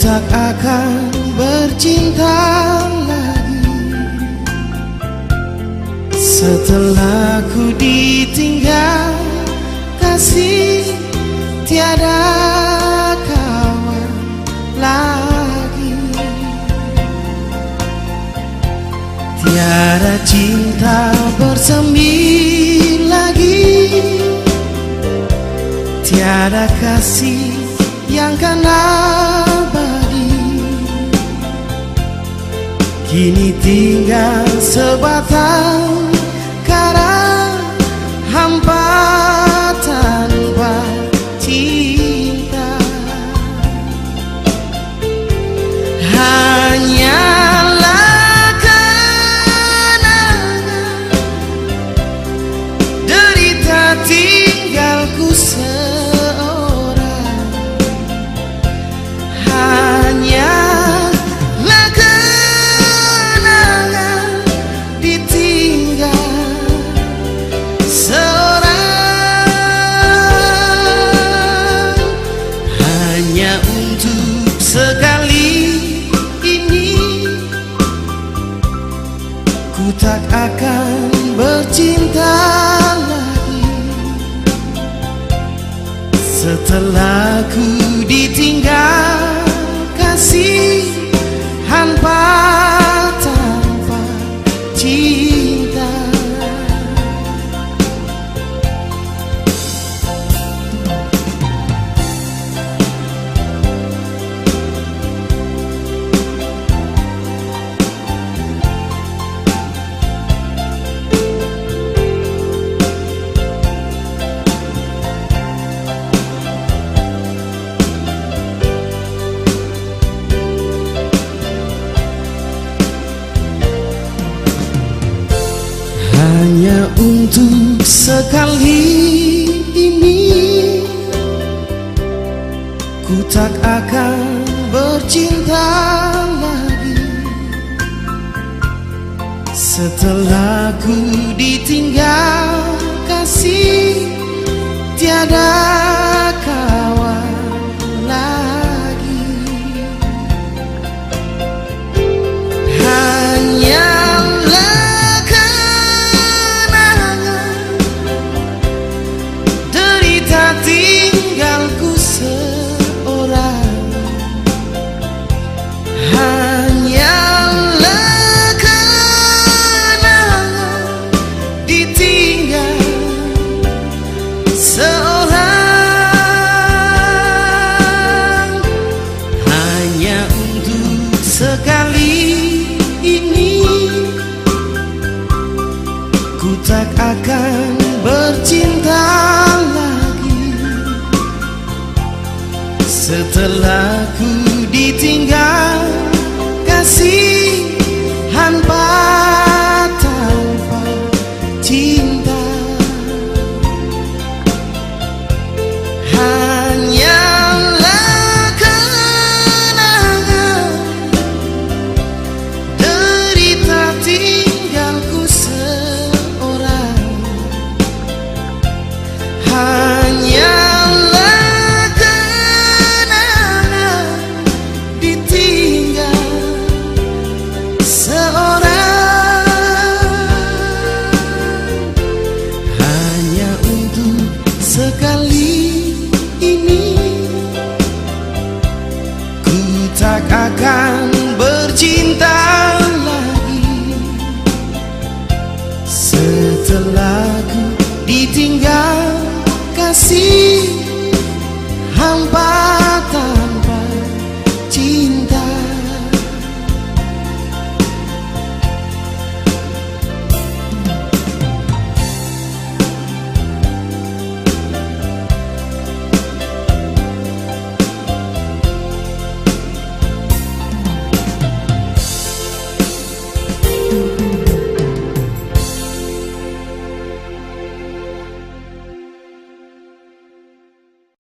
tak akan bercinta lagi setelah ku ditinggal kasih, tiada kawan lagi, tiada cinta bersemi lagi, tiada kasih yang kan abadi. Kini tinggal sebatang kara hampa tanpa cinta. Hanyalah kenangan derita tinggalku seorang. Hanyalah kenangan ditinggal seorang. Hanya untuk sekali ini ku tak akan bercinta lagi setelah ku ditinggal kasih hampa tanpa cinta. Hanya untuk sekali ini ku tak akan bercinta lagi setelah ku ditinggal kasih, tiada kawan lagi. Hanyalah tinggalku seorang. Hanyalah kenangan ditinggal seorang. Hanya untuk sekali ini ku tak akan bercinta setelah ku ditinggal kasih hampa tanpa cinta. Hanyalah kenangan derita tinggalku seorang. Hanyalah sekali ini ku tak akan bercinta lagi setelah ku ditinggal